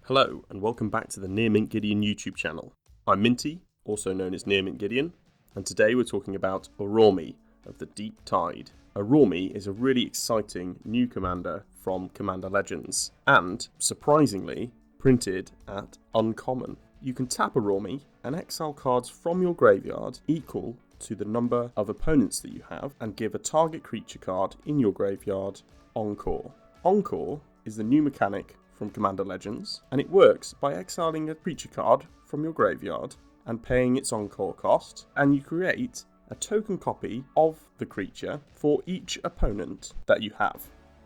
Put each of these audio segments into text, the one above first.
Hello and welcome back to the Near Mint Gideon YouTube channel. I'm Minty, also known as Near Mint Gideon, and today we're talking about Araumi of the Deep Tide. Araumi is a really exciting new commander from Commander Legends, and, surprisingly, printed at Uncommon. You can tap Araumi and exile cards from your graveyard equal to the number of opponents that you have, and give a target creature card in your graveyard Encore. Encore is the new mechanic from Commander Legends, and it works by exiling a creature card from your graveyard and paying its Encore cost, and you create a token copy of the creature for each opponent that you have.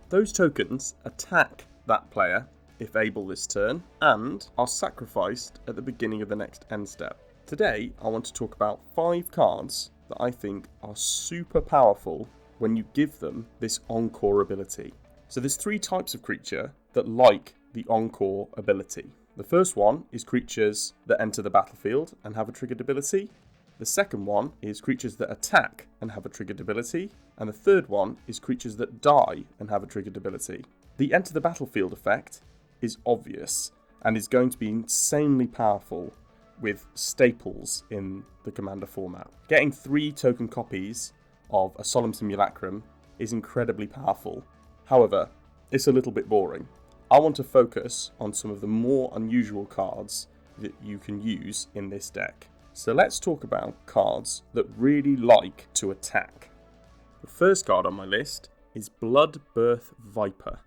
Those tokens attack that player if able this turn, and are sacrificed at the beginning of the next end step. Today I want to talk about 5 cards that I think are super powerful when you give them this Encore ability. So there's 3 types of creature that like the Encore ability. The first one is creatures that enter the battlefield and have a triggered ability. The second one is creatures that attack and have a triggered ability. And the third one is creatures that die and have a triggered ability. The enter the battlefield effect is obvious and is going to be insanely powerful with staples in the Commander format. Getting 3 token copies of a Solemn Simulacrum is incredibly powerful. However, it's a little bit boring. I want to focus on some of the more unusual cards that you can use in this deck. So let's talk about cards that really like to attack. The first card on my list is Bloodbirth Viper.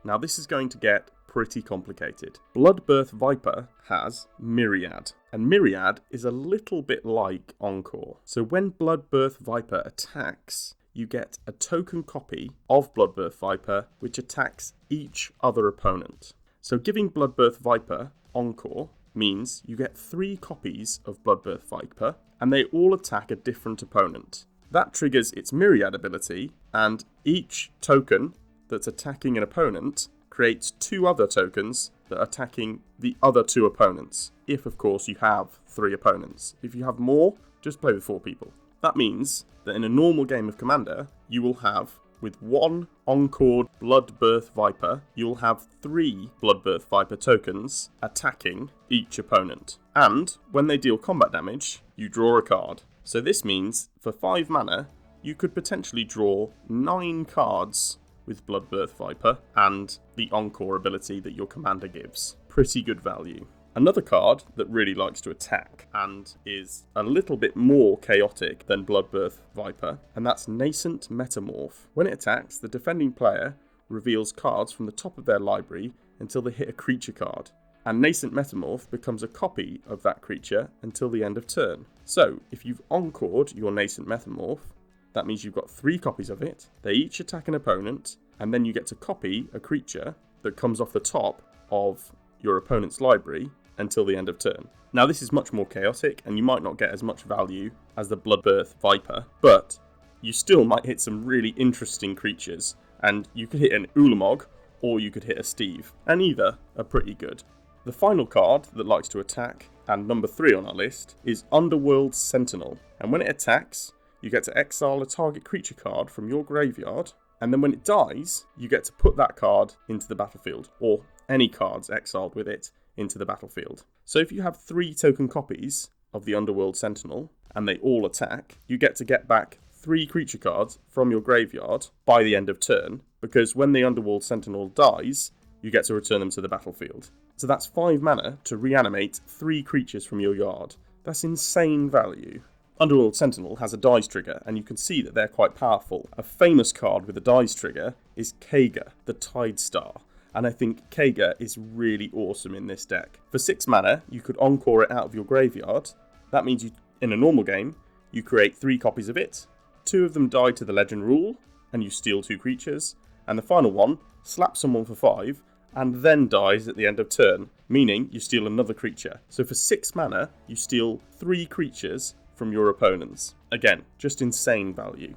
Now this is going to get pretty complicated. Bloodbirth Viper has Myriad, and Myriad is a little bit like Encore. So when Bloodbirth Viper attacks, you get a token copy of Bloodbirth Viper which attacks each other opponent. So giving Bloodbirth Viper Encore means you get 3 copies of Bloodbirth Viper and they all attack a different opponent. That triggers its Myriad ability, and each token that's attacking an opponent creates 2 other tokens that are attacking the other 2 opponents. If of course you have 3 opponents. If you have more, just play with 4 people. That means that in a normal game of Commander, you will have, with 1 Encored Bloodbirth Viper, you will have 3 Bloodbirth Viper tokens attacking each opponent. And when they deal combat damage, you draw a card. So this means, for 5 mana, you could potentially draw 9 cards with Bloodbirth Viper and the Encore ability that your commander gives. Pretty good value. Another card that really likes to attack and is a little bit more chaotic than Bloodbirth Viper, and that's Nascent Metamorph. When it attacks, the defending player reveals cards from the top of their library until they hit a creature card, and Nascent Metamorph becomes a copy of that creature until the end of turn. So, if you've encored your Nascent Metamorph, that means you've got 3 copies of it, they each attack an opponent, and then you get to copy a creature that comes off the top of your opponent's library until the end of turn. Now this is much more chaotic and you might not get as much value as the Bloodbirth Viper, but you still might hit some really interesting creatures, and you could hit an Ulamog or you could hit a Steve, and either are pretty good. The final card that likes to attack, and number 3 on our list, is Underworld Sentinel, and when it attacks, you get to exile a target creature card from your graveyard, and then when it dies, you get to put that card into the battlefield, or any cards exiled with it into the battlefield. So if you have 3 token copies of the Underworld Sentinel and they all attack, you get to get back 3 creature cards from your graveyard by the end of turn, because when the Underworld Sentinel dies, you get to return them to the battlefield. So that's 5 mana to reanimate 3 creatures from your yard. That's insane value. Underworld Sentinel has a dies trigger, and you can see that they're quite powerful. A famous card with a dies trigger is Kager, the Tide Star. And I think Kager is really awesome in this deck. For 6 mana, you could Encore it out of your graveyard. That means you, in a normal game, you create 3 copies of it. 2 of them die to the legend rule, and you steal 2 creatures. And the final one slaps someone for 5, and then dies at the end of turn, meaning you steal another creature. So for 6 mana, you steal 3 creatures from your opponents. Again, just insane value.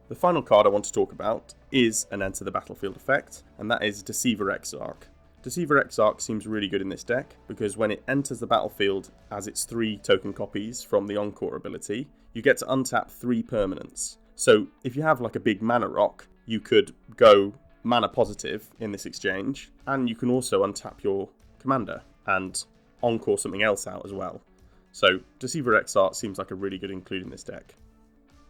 The final card I want to talk about is an Enter the Battlefield effect, and that is Deceiver Exarch. Deceiver Exarch seems really good in this deck because when it enters the battlefield as its 3 token copies from the Encore ability, you get to untap 3 permanents. So if you have like a big mana rock, you could go mana positive in this exchange, and you can also untap your commander. and encore something else out as well. So Deceiver Exarch seems like a really good include in this deck.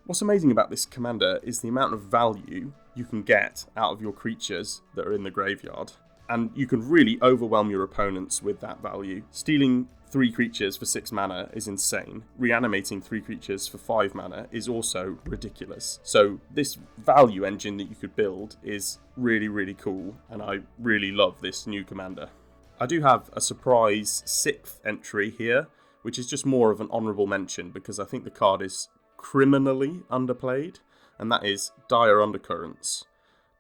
What's amazing about this commander is the amount of value you can get out of your creatures that are in the graveyard. And you can really overwhelm your opponents with that value. Stealing 3 creatures for 6 mana is insane. Reanimating 3 creatures for 5 mana is also ridiculous. So this value engine that you could build is really, really cool, and I really love this new commander. I do have a surprise 6th entry here, which is just more of an honourable mention because I think the card is criminally underplayed, and that is Dire Undercurrents.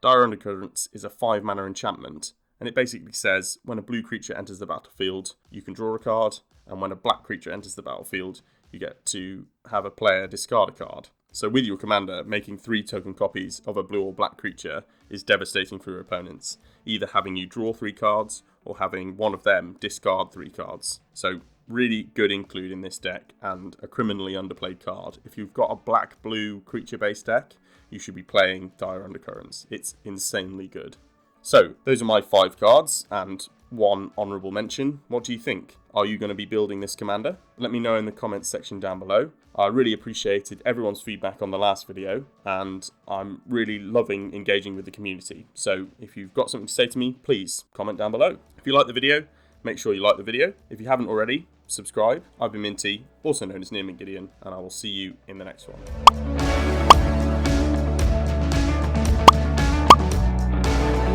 Dire Undercurrents is a 5 mana enchantment, and it basically says when a blue creature enters the battlefield, you can draw a card, and when a black creature enters the battlefield, you get to have a player discard a card. So with your commander, making 3 token copies of a blue or black creature is devastating for your opponents, either having you draw 3 cards or having one of them discard 3 cards. So really good include in this deck, and a criminally underplayed card. If you've got a black-blue creature-based deck, you should be playing Dire Undercurrents. It's insanely good. So, those are my 5 cards, and 1 honourable mention. What do you think? Are you going to be building this commander? Let me know in the comments section down below. I really appreciated everyone's feedback on the last video, and I'm really loving engaging with the community. So, if you've got something to say to me, please comment down below. If you like the video, make sure you like the video. If you haven't already, subscribe. I've been Minty, also known as Nascent Metamorph, and I will see you in the next one.